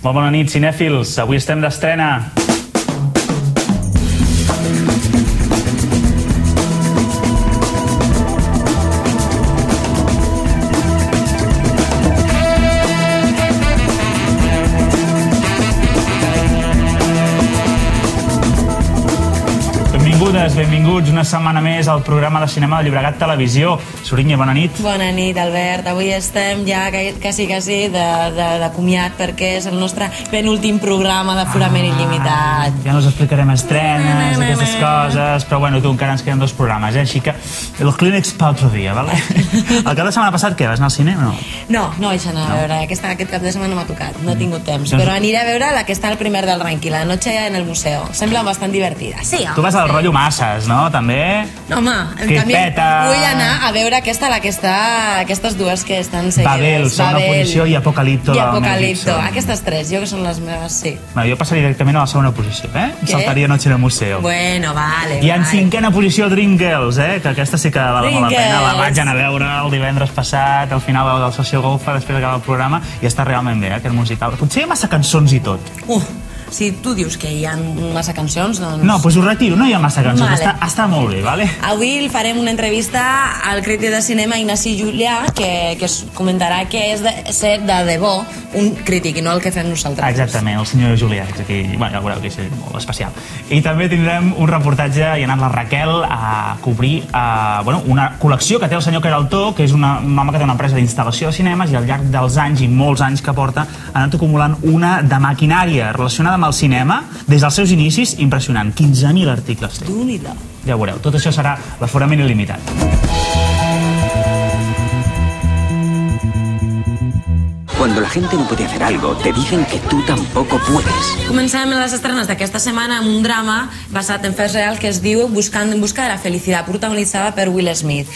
Molt bona nit, cinèfils. Avui estem d'estrena. Benvinguts una setmana més al programa de cinema de Llobregat Televisió. Sorinya, bona nit. Bona nit, Albert. Avui estem ja quasi de comiat perquè és el nostre penúltim programa d'Aforament Il·limitat. Ja no us explicarem estrenes, aquestes coses, però bueno, tu, encara ens queden 2 programes, així que el clínex per l'altre dia, ¿vale? El cap de setmana passat, què? Vas anar al cine o no? No vaig anar a veure. Aquest cap de setmana no m'ha tocat, no he tingut temps. Però aniré a veure la que està al primer del rànquing, La noche en el museo. Sembla bastant divertida. Sí, tu vas al rotllo masses, no? També? No, home, en canvi vull anar a veure aquestes dues que estan seguides. Babel, Segona Posició i Apocalipto. I Apocalipto, aquestes 3, jo que són les meves, sí. Jo passaria directament a la segona posició, Saltaria Noche en el museo. Bueno, vale. I en 5ª posició Dreamgirls, que aquesta sí que val molt la pena. La vaig anar a veure el divendres passat, al final del Socio Golfa, després d'acabar el programa, i està realment bé, aquest musical. Potser hi ha massa cançons i tot. Si tu dius que hi ha massa cançons, doncs... No, doncs ho retiro, no hi ha massa cançons, està molt bé, vale? Avui farem una entrevista al crític de cinema Ignasi Julià, que es comentarà que és ser de debò un crític i no el que fem nosaltres. Exactament, el senyor Julià, aquí, ja veureu que és molt especial. I també tindrem un reportatge, i ha anat la Raquel a cobrir una col·lecció que té el senyor Queraltó, que és un home que té una empresa d'instal·lació de cinemes, i al llarg dels anys, i molts anys que porta, ha anat acumulant una de maquinària relacionada amb el cinema, des dels seus inicis, impressionant. 15.000 articles. Ja ho veureu, tot això serà l'Aforament Il·limitat. Cuando la gente no puede hacer algo, te dicen que tú tampoco puedes. Comencem les estrenes d'aquesta setmana amb un drama basat en fets reals que es diu En busca de la felicidad, protagonitzada per Will Smith.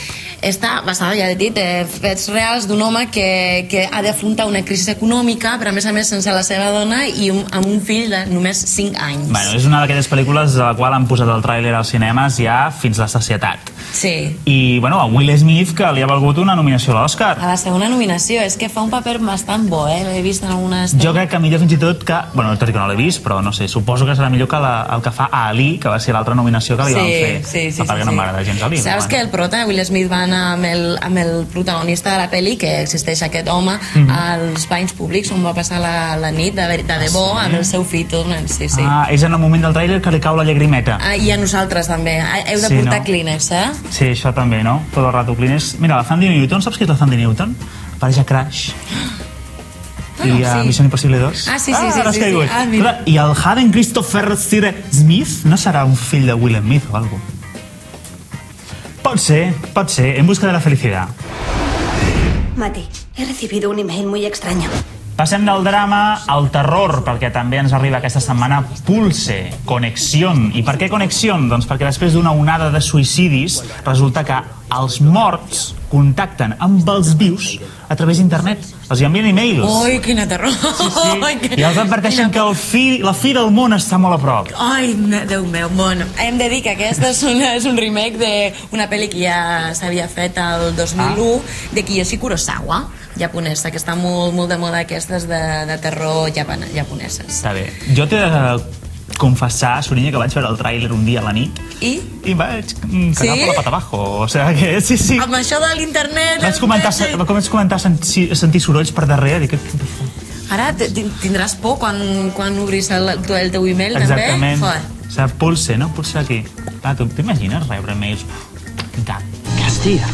Està basada, ja he dit, en fets reals d'un home que ha d'afrontar una crisi econòmica, però a més sense la seva dona i amb un fill de només 5 anys. Bueno, és una d'aquelles pel·lícules de la qual han posat el tràiler als cinemes ja fins la sacietat. Sí. I, a Will Smith, que li ha valgut una nominació a l'Oscar. A la segona nominació, és que fa un paper bastant bo, l'he vist en algunes... Jo crec que millor fins i tot que... tot i que no l'he vist, però no sé, suposo que serà millor que el que fa a Ali, que va ser l'altra nominació que li van fer. Sí. Perquè no m'agrada gens Ali. Saps que el prota, Will Smith, va anar amb el protagonista de la pel·li, que existeix aquest home, als banys públics, on va passar la nit de debò, amb el seu fill, tot. Sí. És en el moment del tràiler que li cau la llagrimeta. I a nosaltres també. Heu de portar Kleenex, Sí, això també, no? Tot el rato Kleenex. Mira, la Thandie Newton, saps qui és la Thandie Newton? Apareix a Crash. I a Missió Impossible 2. Sí. I el Hayden Christopher Smith no serà un fill de Will Smith o alguna cosa? Pot ser, En busca de la felicidad. Mati, he recibido un email muy extraño. Passem del drama al terror, perquè també ens arriba aquesta setmana Pulse, Conexión. I per què Conexión? Doncs perquè després d'una onada de suïcidis resulta que els morts contacten amb els vius a través d'internet. Els envien e-mails. Ui, quina terror! Sí. I els adverteixen que la fi del món està molt a prop. Ai, Déu meu, bueno. Hem de dir que aquesta és un remake d'una pel·li que ja s'havia fet el 2001 de Kiyoshi Kurosawa, japonesa, que està molt de moda aquestes de terror japoneses. Està bé. Jo t'he de confessar, Sorinya, que vaig veure el tràiler un dia a la nit i vaig cagar per la pata abajo. O sigui que sí. Amb això de l'internet... Vaig comentar a sentir sorolls per darrere. Ara tindràs por quan obris el teu email, també? Exactament. O sigui, Pulse, no? Pulse aquí. Tu t'imagines rebre mails? Castilla.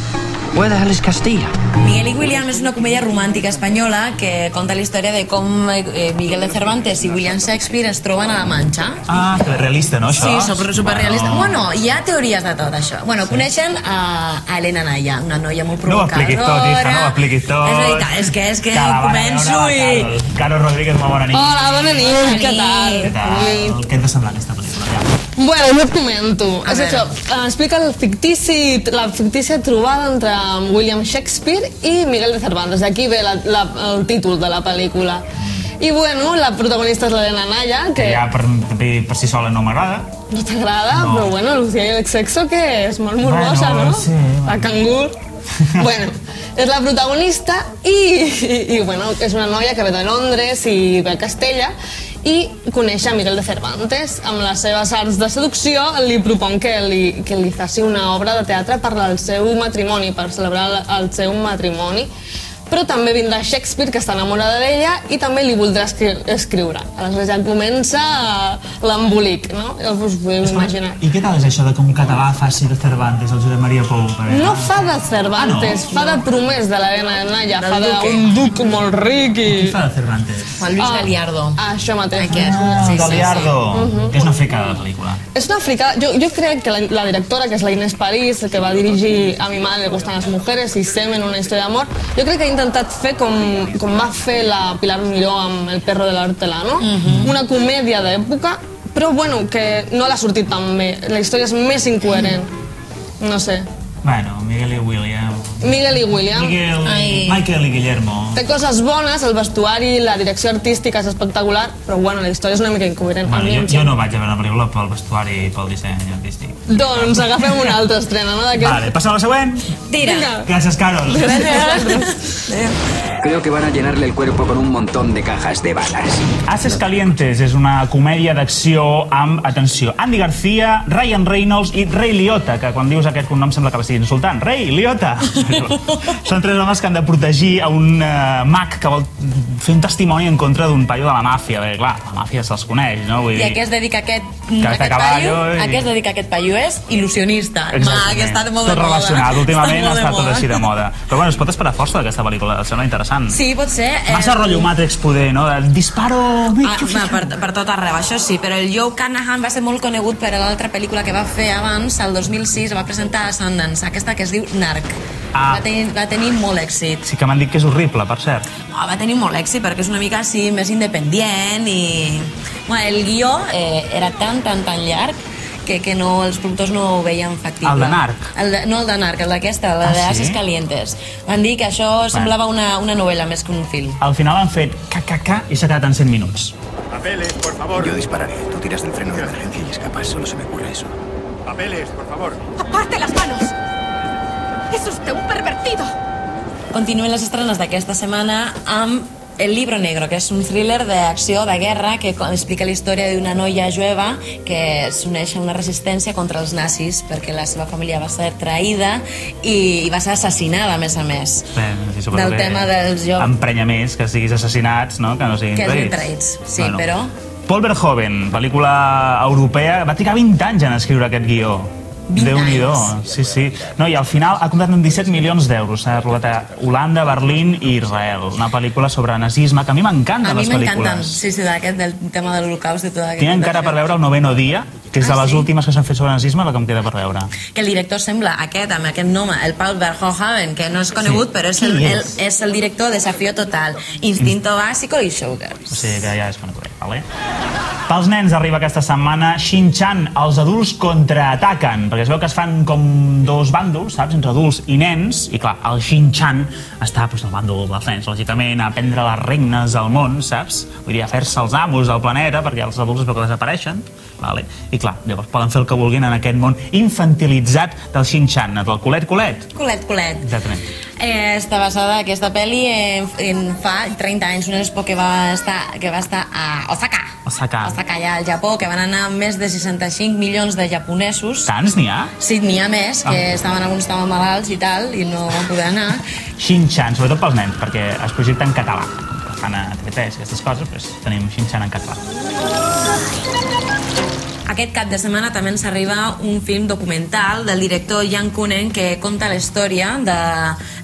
Where the hell is Castilla? Miguel y William és una comèdia romàntica espanyola que conta la història de com Miguel de Cervantes i William Shakespeare es troben a la Manxa. Que realista, no, això? Sí, superrealista. Bueno, hi ha teories de tot això. Bueno, coneixen a Elena Naya, una noia molt provocadora. No ho expliquis tot, És veritat, és que començo i... Carlos Rodríguez, molt bona nit. Hola, bona nit, què tal? Què et va semblar aquesta pel·lícula? Bueno, jo et comento. És això, explica la fictícia trobada entre William Shakespeare i Miguel de Cervantes. D'aquí ve el títol de la pel·lícula. I bueno, la protagonista és l'Elena Naya, que... Ja per si sola no m'agrada. No t'agrada? No. Però bueno, Lucía y el sexo, que és molt morbosa, no? Sí. La cangur. Bueno, és la protagonista i bueno, és una noia que ve de Londres i ve a Castella i coneix a Miguel de Cervantes. Amb les seves arts de seducció li propon que li faci una obra de teatre per al seu matrimoni, per celebrar el seu matrimoni. Però també vindrà Shakespeare, que està enamorada d'ella, i també li voldrà escriure. Aleshores ja comença l'embolic, no? Ja us podeu imaginar. I què tal és això de que un català faci de Cervantes, el Josep Maria Pou? No fa de Cervantes, fa de Promès de l'Helena de Naya, fa d'un duc molt ric i... Qui fa de Cervantes? Juan Luis Galiardo. Això mateix. Galiardo, que és una fricada la pel·lícula. És una fricada. Jo crec que la directora, que és la Inés París, que va dirigir A mi madre le gustan las mujeres i Semen, una història d'amor, jo crec que ha intentat fer com va fer la Pilar Miró amb El perro de l'hortelano, una comèdia d'època, però bueno, que no l'ha sortit tan bé. La història és més incoherent. No sé. Bueno, Miguel i William. Michael i Guillermo. Té coses bones, el vestuari, la direcció artística és espectacular, però bueno, la història és una mica incoherent. Bueno, jo no vaig a veure la pel·lícula pel vestuari i pel disseny artístic. Doncs agafem una altra estrena, no? Vale, passa a la següent. Tira. Gràcies, Carol. Creo que van a llenarle el cuerpo con un montón de cajas de balas. Haces Calientes és una comèdia d'acció amb, atenció, Andy García, Ryan Reynolds i Ray Liotta, que quan dius aquest cognom sembla que l'estigui insultant. Ray Liotta! Són tres homes que han de protegir a un mag que vol fer un testimoni en contra d'un paio de la màfia, perquè clar, la màfia se'ls coneix, no? Vull dir... I a què es dedica aquest paio? A què es dedica aquest paio? És il·lusionista. Mag, està molt de moda. Tot relacionat, últimament està tot així de moda. Però bueno, es pot esperar força d'aquesta pel·lícula, sembla interessant. Sí, pot ser. Massa rotllo Matrix poder, no? Disparo... Per tot arreu, això sí, però el Joe Carnahan va ser molt conegut per l'altra pel·lícula que va fer abans, el 2006, va presentar a Sundance, aquesta que es diu Narc. Va tenir molt èxit. Sí que m'han dit que és horrible, per cert. Va tenir molt èxit perquè és una mica així més independent i... El guió era tan llarg que els productors no ho veien factible. El de Narc? No el de Narc, el d'aquesta, el de Haces Calientes. Van dir que això semblava una novel·la més que un film. Al final han fet KKK i s'ha quedat en 100 minuts. Papeles, por favor. Yo dispararé. Tú tiras del freno de emergencia y escapas. Solo se me ocurre eso. Papeles, por favor. ¡Aparte las manos! ¡Es usted un pervertido! Continuen les estrenes d'aquesta setmana amb El Libro Negro, que és un thriller d'acció, de guerra, que explica la història d'una noia jueva que s'uneix a una resistència contra els nazis perquè la seva família va ser traïda i va ser assassinada, a més. Del tema dels joves. Emprenya més que siguis assassinats, no? Que no siguin traïts. Sí, bueno. Però... Paul Verhoeven, pel·lícula europea, va trigar 20 anys en escriure aquest guió. Déu-n'hi-do, sí. No, i al final ha comptat amb 17 milions d'euros. S'ha rodat a Holanda, Berlín i Israel. Una pel·lícula sobre nazisme, que a mi m'encanten les pel·lícules. A mi m'encanten, sí, del tema de l'Holocaust i tot aquest... Tinc encara per veure El noveno dia, que és de les últimes que s'han fet sobre nazisme, la que em queda per veure. Que el director sembla aquest, amb aquest nom, el Paul Verhoeven, que no és conegut, però és el director de Desafío Total, Instinto Básico i Showgirls. O sigui que ja és conegut, vale? Pels nens arriba aquesta setmana Shin-Chan, els adults contraataquen, perquè es veu que es fan com dos bàndols, saps, entre adults i nens, i clar, el Shin-Chan està al bàndol dels nens, lògicament, a prendre les regnes al món, saps? Vull dir, a fer-se els amos del planeta, perquè els adults es veu que desapareixen, vale? I clar, llavors poden fer el que vulguin en aquest món infantilitzat del Shin-Chan, el colet-colet. Colet-colet. Exactament. Està basada, aquesta pel·li, en fa 30 anys, una expo que va estar a Osaka, allà al Japó, que van anar més de 65 milions de japonesos. Tants n'hi ha? Sí, n'hi ha més, que alguns estaven malalts i tal, i no van poder anar. Shin-Chan, sobretot pels nens, perquè es projecta en català. Fan a TV3 i aquestes coses, doncs tenim Shin-Chan en català. Aquest cap de setmana també ens arriba un film documental del director Yang Kunen que conta la història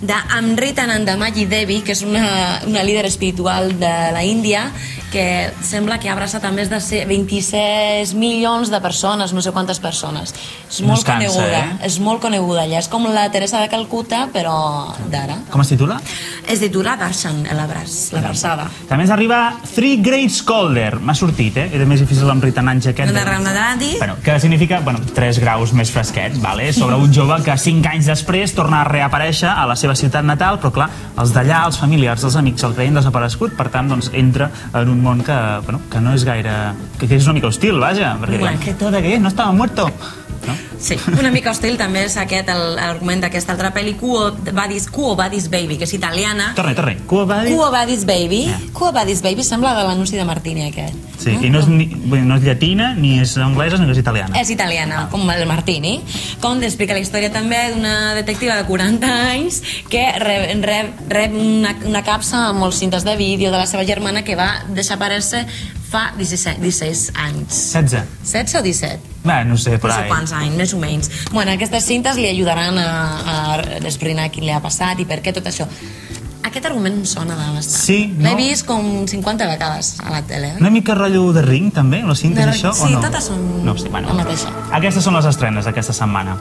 d'Amrita Nandamayi Devi, que és una líder espiritual de la Índia, que sembla que ha abraçat a més de 26 milions de persones, no sé quantes persones. És molt coneguda, és molt coneguda allà. És com la Teresa de Calcuta, però d'ara. Com es titula? Es titula Darshan, l'abraçada. També ens arriba Three Grades Colder. M'ha sortit, és més difícil l'embritanatge aquest. Bueno, que significa 3 graus més fresquets, vale? Sobre un jove que 5 anys després torna a reaparèixer a la seva ciutat natal, però clar, els d'allà, els familiars, els amics, el creien desaparegut, per tant, doncs, entra en un món que no és gaire... que és una mica hostil, vaja, perquè diuen que tot aquell no estava muerto. no? Sí, una mica hostil també és aquest l'argument d'aquesta altra pel·li Quo Vadis Baby, que és italiana. Torna. Quo Vadis Baby. Quo Vadis Baby sembla de l'anunci de Martini aquest. Sí, i no és llatina, ni és anglesa, ni és italiana. És italiana, com el Martini. Com explica la història també d'una detectiva de 40 anys que rep una capsa amb molts cintes de vídeo de la seva germana que va desaparèixer fa 16 anys. 16 o 17? Bé, no sé, però... No sé quants anys, més o menys. Bueno, aquestes cintes li ajudaran a desbrinar quin li ha passat i per què tot això. Aquest argument em sona de bastant. Sí, no? L'he vist com 50 vegades a la tele. Una mica rotllo de Ring, també, les cintes, això, o no? Sí, totes són la mateixa. Aquestes són les estrenes d'aquesta setmana.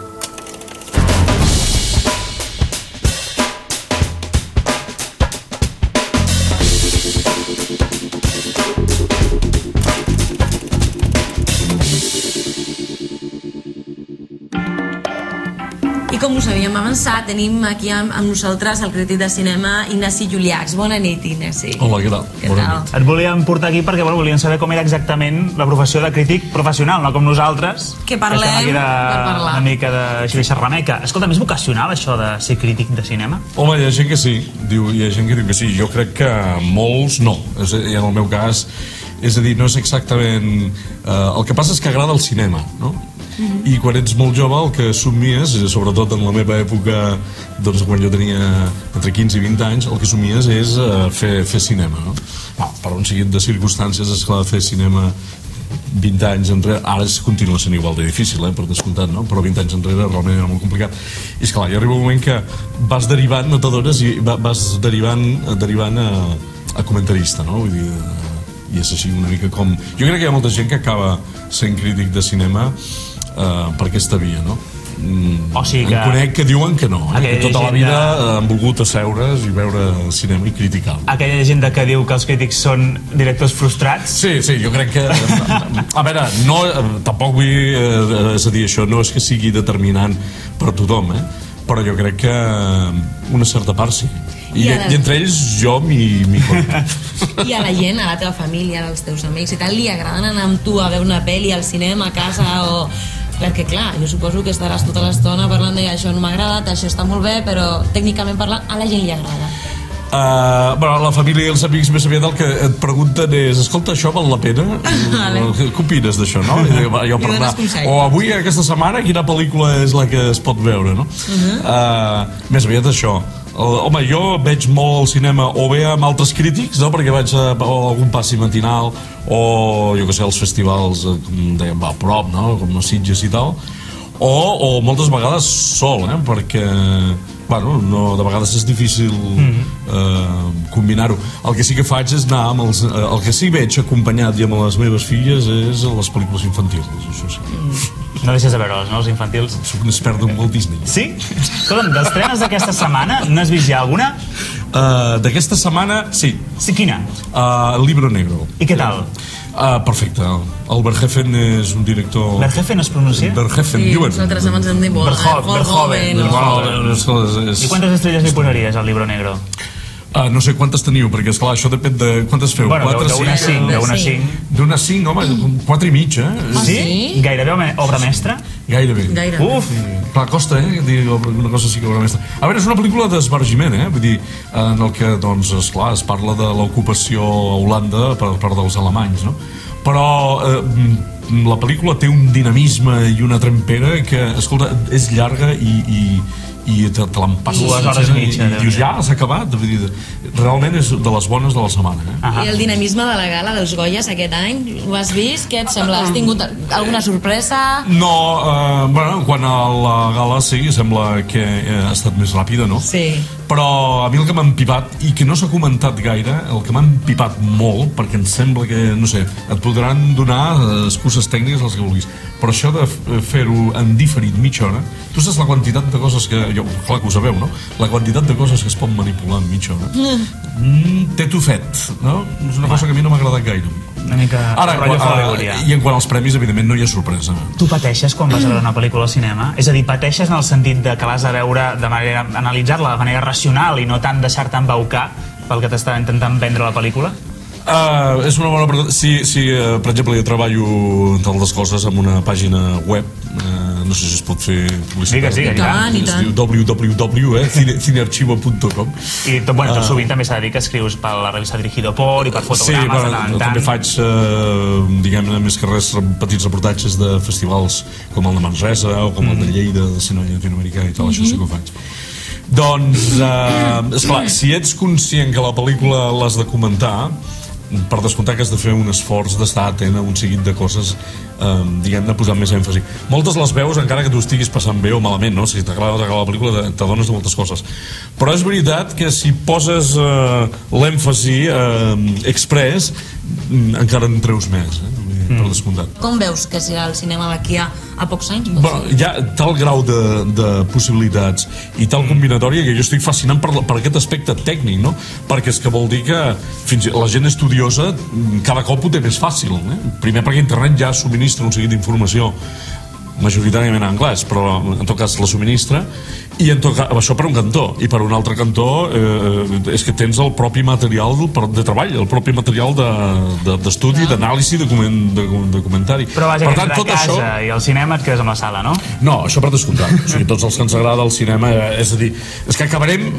I com us havíem avançat, tenim aquí amb nosaltres el crític de cinema Ignasi Juliacs. Bona nit, Ignasi. Hola, què tal? Bona nit. Et volíem portar aquí perquè volíem saber com era exactament la professió de crític professional, no com nosaltres. Que parlem per parlar. Una mica de xerrameca. Escolta, és vocacional això de ser crític de cinema? Home, hi ha gent que sí. Hi ha gent que diu que sí. Jo crec que molts no. I en el meu cas, és a dir, no és exactament... el que passa és que agrada el cinema, no? I quan ets molt jove el que somies, sobretot en la meva època, doncs quan jo tenia entre 15 i 20 anys, el que somies és fer cinema, no? Per un seguit de circumstàncies, esclar, fer cinema 20 anys enrere, ara continua sent igual de difícil, per descomptat, no? Però 20 anys enrere realment era molt complicat. I esclar, hi arriba un moment que vas derivant, no t'adones, i vas derivant a comentarista, no? Vull dir, i és així una mica com... Jo crec que hi ha molta gent que acaba sent crític de cinema per aquesta via, no? O sigui que... Em conec que diuen que no, que tota la vida han volgut asseure's i veure cinema i criticar. Aquella llegenda que diu que els crítics són directors frustrats? Sí, jo crec que... A veure, no, tampoc vull... És a dir, això no és que sigui determinant per tothom, però jo crec que una certa part sí. I entre ells jo m'hi compto. I a la gent, a la teva família, als teus amics i tal, li agraden anar amb tu a veure una pel·li al cinema, a casa o... Perquè clar, jo suposo que estaràs tota l'estona parlant de això no m'ha agradat, això està molt bé, però tècnicament parlant a la gent li agrada. Bueno, la família i els amics més aviat el que et pregunten és escolta, això val la pena? Què opines d'això, no? O avui, aquesta setmana, quina pel·lícula és la que es pot veure, no? Més aviat això. Home, jo veig molt el cinema o bé amb altres crítics, no? Perquè vaig a algun passi matinal o, jo què sé, als festivals com dèiem, a prop, no? Com a Sitges i tal, o moltes vegades sol, perquè bueno, de vegades és difícil combinar-ho. El que sí que faig és anar amb el que sí veig acompanyat i amb les meves filles és les pel·lícules infantils, això sí. No deixes de veure-les, no, els infantils? Soc un expert d'un Walt Disney. Sí? Escolta'm, d'estrenes d'aquesta setmana, n'has vist ja alguna? D'aquesta setmana, sí. Sí, quina? El Libro Negro. I què tal? Perfecte. El Verhoeven és un director... Verhoeven es pronuncia? Verhoeven, sí, diuen. Nosaltres abans hem dit Verhoeven. I quantes estrelles li posaries al Libro Negro? No sé quantes teniu, perquè esclar, això depèn de quantes feu. Bueno, d'una 5. D'una 5, home, 4 i mig, Sí? Gairebé obra mestra? Gairebé. Uf! Clar, costa, dir una cosa sí que obra mestra. A veure, és una pel·lícula d'esbargiment, vull dir, en el que, doncs, esclar, es parla de l'ocupació a Holanda per part dels alemanys, no? Però la pel·lícula té un dinamisme i una trempera que, escolta, és llarga i te l'empasses 2 hores i mitja, i dius, ja, s'ha acabat. Realment és de les bones de la setmana. I el dinamisme de la gala dels Goyes aquest any, ho has vist? Què et sembla? Has tingut alguna sorpresa? No, bueno, quan a la gala sí, sembla que ha estat més ràpida, no? Sí. Però a mi el que m'ha empipat, i que no s'ha comentat gaire, el que m'ha empipat molt, perquè em sembla que, no sé, et podran donar excuses tècniques les que vulguis, però això de fer-ho en diferit mitja hora, tu saps la quantitat de coses que... clar que ho sabeu, no? La quantitat de coses que es pot manipular en mitja hora. Té fet, no? És una cosa que a mi no m'ha agradat gaire. Una mica... Ara, i en quant als premis, evidentment, no hi ha sorpresa. Tu pateixes quan vas a veure una pel·lícula al cinema? És a dir, pateixes en el sentit de que l'has de veure de manera... analitzar-la de manera racional i no tant deixar-te embaucar pel que t'està intentant vendre la pel·lícula? És una bona pregunta. Si per exemple, jo treballo, entre altres coses, amb una pàgina web no sé si es pot fer publicitat. Digues, es diu www.cinearchivo.com. I tot sovint també s'ha de dir que escrius per la revista Dirigido Por i per fotogrames de tant en tant. També faig, diguem-ne, més que res, petits reportatges de festivals com el de Manresa o com el de Lleida, de cinema llatinoamericà i tal, això sí que ho faig. Doncs, esclar, si ets conscient que la pel·lícula l'has de comentar, per descomptar que has de fer un esforç d'estar atent a un seguit de coses, diguem-ne, posant més èmfasi. Moltes les veus, encara que tu estiguis passant bé o malament, no? Si t'agrada la pel·lícula, t'adones de moltes coses. Però és veritat que si poses l'èmfasi express, encara en treus més, per descomptat. Com veus que serà el cinema d'aquí a pocs anys? Bueno, hi ha tal grau de possibilitats i tal combinatòria que jo estic fascinant per aquest aspecte tècnic, no? Perquè és que vol dir que fins la gent estudiosa cada cop ho té més fàcil, Primer perquè internet ja subministra un seguit d'informació majoritàriament en anglès, però en tot cas la subministra, i en tot cas, això per un cantó, i per un altre cantó és que tens el propi material de treball, el propi material d'estudi, d'anàlisi, de comentari. Però vaja, per tant, que ets de casa i el cinema et quedes amb la sala, no? No, això per descomptat. O sigui, tots els que ens agrada el cinema, és a dir, és que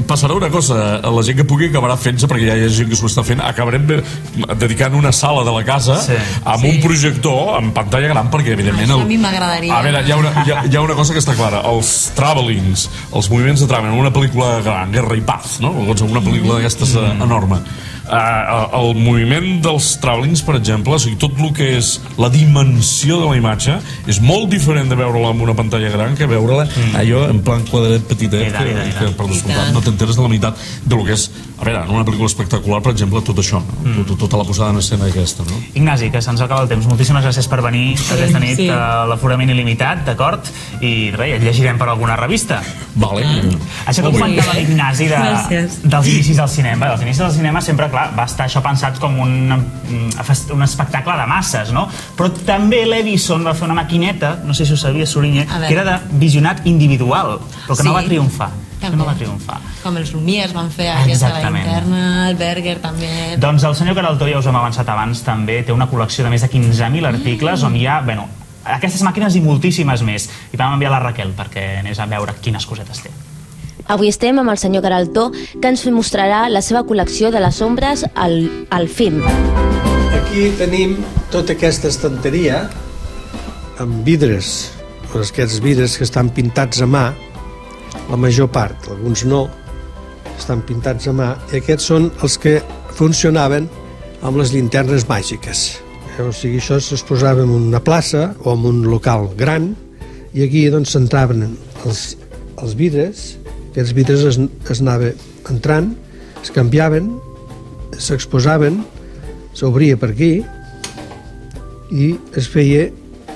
passarà una cosa, la gent que pugui acabarà fent-se, perquè ja hi ha gent que s'ho està fent, acabarem dedicant una sala de la casa amb un projector, amb pantalla gran, perquè evidentment... A mi m'agradaria. A veure, hi ha una cosa que està clara, els travelings, els moviments de travel en una pel·lícula gran, Guerra i Paz, no? O una pel·lícula d'aquestes enorme. El moviment dels travelings, per exemple, o sigui, tot el que és la dimensió de la imatge és molt diferent de veure-la en una pantalla gran que veure-la allò en plan quadradet petitet, que per descomptat no t'enteres de la meitat del que és, a veure, en una pel·lícula espectacular, per exemple, tot això, tota la posada en escena aquesta, no? Ignasi, que se'ns acaba el temps. Moltíssimes gràcies per venir aquesta nit a l'aforament il·limitat, d'acord? I res, et llegirem per alguna revista. Vale. Això que comentava l'Ignasi dels inicis del cinema. Dels inicis del cinema sempre, clar, va estar això pensat com un espectacle de masses, no? Però també l'Edison va fer una maquineta, no sé si ho sabia, Soriñe, que era de visionat individual, però que no va triomfar. No va triomfar. Com els Lumière van fer aquesta linterna, el Berger també... Doncs el senyor Queraltó, ja us hem avançat abans, també té una col·lecció de més de 15.000 articles on hi ha, bueno, aquestes màquines i moltíssimes més. I vam enviar la Raquel perquè anés a veure quines cosetes té. Avui estem amb el senyor Queraltó, que ens mostrarà la seva col·lecció de les ombres al film. Aquí tenim tota aquesta estanteria amb vidres, aquests vidres que estan pintats a mà, la major part, alguns no, estan pintats a mà, i aquests són els que funcionaven amb les llinternes màgiques. O sigui, això es posava en una plaça o en un local gran, i aquí doncs s'entraven els vidres, aquests vidres es anava entrant, es canviaven, s'exposaven, s'obria per aquí i es feia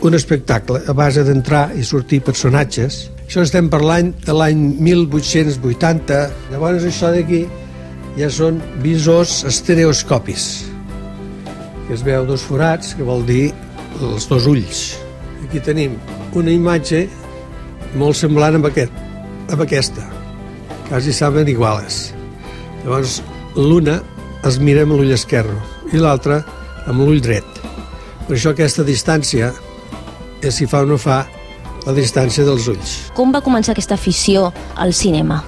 un espectacle a base d'entrar i sortir personatges. Això estem parlant de l'any 1880. Llavors això d'aquí ja són visors estereoscopis, que es veu dos forats, que vol dir els dos ulls. Aquí tenim una imatge molt semblant amb aquesta, quasi saben iguales. Llavors l'una es mira amb l'ull esquerre i l'altra amb l'ull dret. Per això aquesta distància és, si fa o no fa, la distància dels ulls. Com va començar aquesta afició al cinema?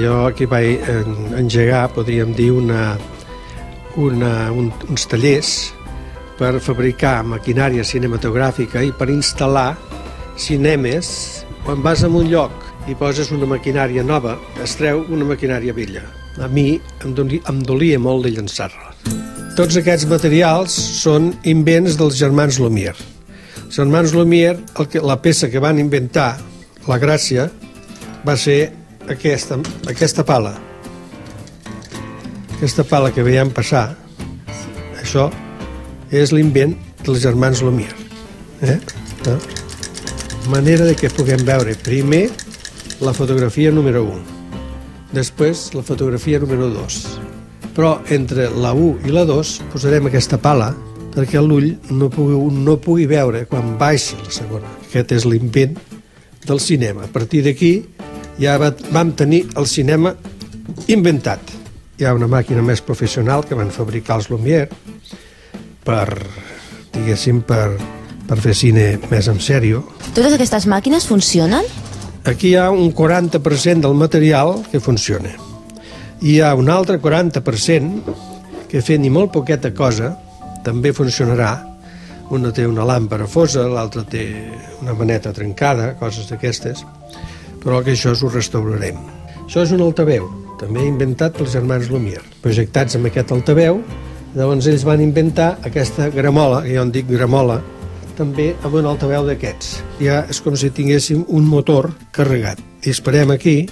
Jo aquí vaig engegar, podríem dir, uns tallers per fabricar maquinària cinematogràfica i per instal·lar cinemes. Quan vas a un lloc i poses una maquinària nova, es treu una maquinària vella. A mi em dolia molt de llançar-la. Tots aquests materials són invents dels germans Lumière. Els germans Lumière, la peça que van inventar, la gràcia, va ser aquesta pala. Aquesta pala que veiem passar, això és l'invent dels germans Lumière. Manera de que puguem veure primer la fotografia número 1, després la fotografia número 2. Però entre la 1 i la 2 posarem aquesta pala perquè l'ull no pugui veure quan baixa la segona. Aquest és l'invent del cinema. A partir d'aquí ja vam tenir el cinema inventat. Hi ha una màquina més professional que van fabricar els Lumière per fer cine més en sèrio. Totes aquestes màquines funcionen? Aquí hi ha un 40% del material que funciona. Hi ha un altre 40% que fent ni molt poqueta cosa també funcionarà. Una té una làmpara fosa, l'altra té una maneta trencada, coses d'aquestes, però que això ho restaurarem. Això és un altaveu, també inventat pels germans Lumière. Projectats amb aquest altaveu, llavors ells van inventar aquesta gramola, que jo en dic gramola, també amb un altaveu d'aquests. Ja és com si tinguéssim un motor carregat. Disparem aquí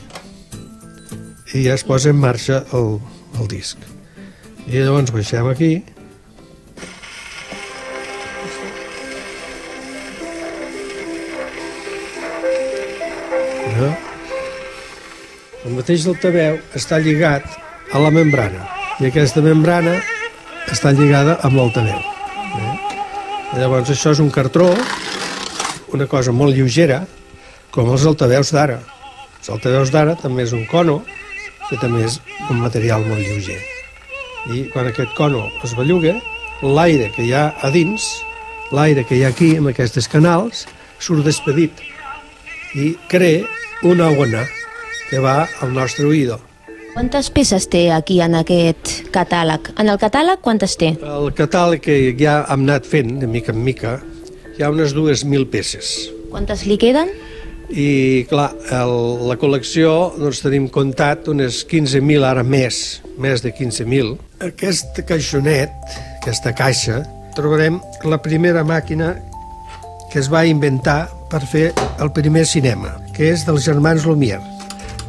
i ja es posa en marxa el disc. I llavors baixem aquí. El mateix altaveu està lligat a la membrana i aquesta membrana està lligada amb l'altaveu. Llavors això és un cartró, una cosa molt lleugera, com els altaveus d'ara. Els altaveus d'ara també és un cono, que també és un material molt lleuger. I quan aquest cono es belluga, l'aire que hi ha a dins, l'aire que hi ha aquí, amb aquests canals, surt despedit i crea una ona que va al nostre oïdo. Quantes peces té aquí en aquest catàleg? En el catàleg quantes té? El catàleg que ja hem anat fent, de mica en mica, hi ha unes 2.000 peces. Quantes li queden? I, clar, la col·lecció, doncs, tenim comptat unes 15.000, ara més de 15.000. Aquest caixonet, aquesta caixa, trobarem la primera màquina que es va inventar per fer el primer cinema, que és dels germans Lumière.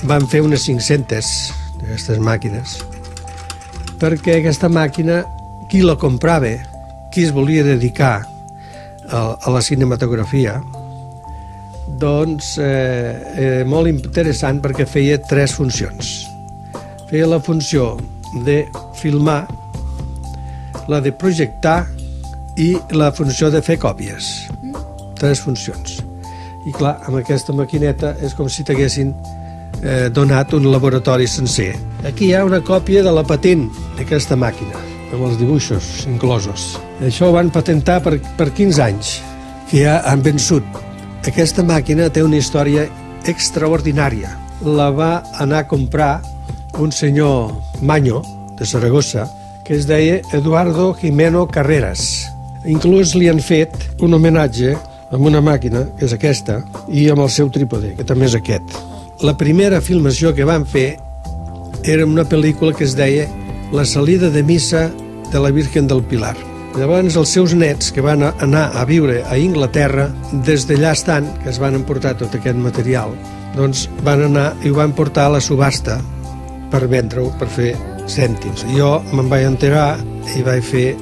Van fer unes 500 d'aquestes màquines, perquè aquesta màquina, qui la comprava, qui es volia dedicar a la cinematografia, doncs molt interessant perquè feia 3 funcions. Feia la funció de filmar, la de projectar i la funció de fer còpies. 3 funcions. I clar, amb aquesta maquineta és com si t'haguessin donat un laboratori sencer. Aquí hi ha una còpia de la patent d'aquesta màquina, amb els dibuixos inclosos. Això ho van patentar per 15 anys, que ja han vençut. Aquesta màquina té una història extraordinària. La va anar a comprar un senyor Maño, de Saragossa, que es deia Eduardo Jimeno Carreras. Inclús li han fet un homenatge amb una màquina, que és aquesta, i amb el seu trípode, que també és aquest. La primera filmació que van fer era una pel·lícula que es deia La salida de missa de la Virgen del Pilar. Llavors els seus nets, que van anar a viure a Inglaterra, des d'allà estant, que es van emportar tot aquest material, doncs van anar i ho van portar a la subhasta per vendre-ho, per fer cèntims. Jo me'n vaig enterar i vaig fer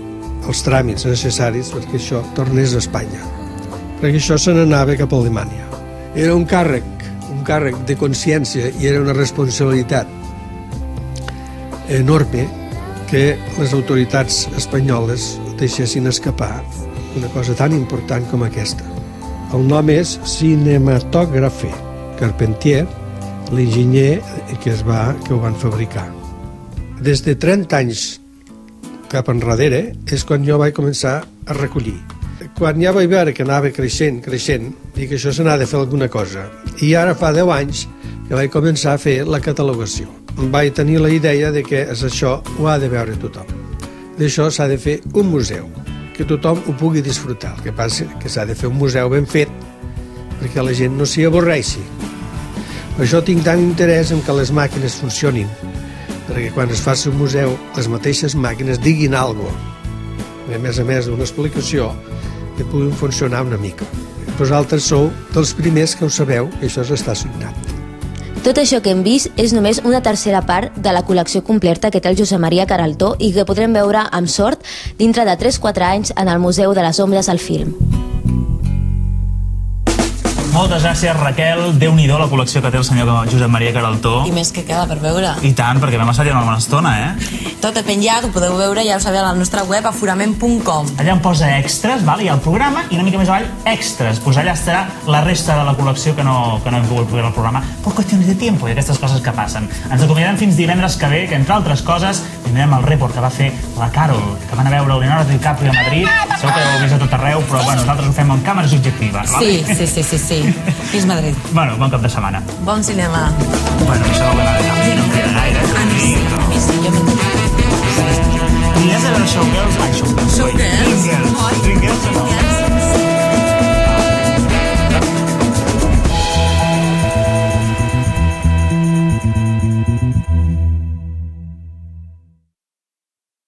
els tràmits necessaris perquè això tornés a Espanya, perquè això se n'anava cap a Alemanya. Era un càrrec de consciència i era una responsabilitat enorme que les autoritats espanyoles deixessin escapar una cosa tan important com aquesta. El nom és Cinematògrafe Carpentier, l'enginyer que ho van fabricar. Des de 30 anys cap enrere és quan jo vaig començar a recollir. Quan ja vaig veure que anava creixent, i que això se n'ha de fer alguna cosa. I ara fa 10 anys que vaig començar a fer la catalogació. Vaig tenir la idea de que això ho ha de veure tothom. D'això s'ha de fer un museu, que tothom ho pugui disfrutar. El que passa que s'ha de fer un museu ben fet perquè la gent no s'hi avorreixi. Per això tinc tant interès en que les màquines funcionin, perquè quan es faci un museu les mateixes màquines diguin alguna cosa. A més d'una explicació que puguin funcionar una mica. Vosaltres sou dels primers que ho sabeu que això s'està signat. Tot això que hem vist és només una tercera part de la col·lecció completa que té el Josep Maria Queraltó i que podrem veure amb sort dintre de 3-4 anys en el Museu de les Ombres al Film. Moltes gràcies, Raquel. Déu-n'hi-do la col·lecció que té el senyor Josep Maria Queraltó. I més que queda per veure. I tant, perquè vam estar ja una bona estona, Tot penjat, ho podeu veure, ja ho sabeu, a la nostra web, aforament.com. Allà em posa extras, hi ha el programa, i una mica més avall, extras. Pues allà estarà la resta de la col·lecció que no hem pogut veure al programa per qüestions de temps i aquestes coses que passen. Ens acomiadem fins divendres que ve, que entre altres coses tindrem el report que va fer la Carol, que van a veure Leonardo DiCaprio a Madrid. Segur que l'heu vist a tot arreu, però bueno, nosaltres ho fem amb càmera subjectiva. Sí. Fins Madrid. Bueno, bon cap de setmana. Bon cinema. Bueno, això ho veurà de no queda gaire. Sí, jo m'he I has de veure Showgirls? Showgirls?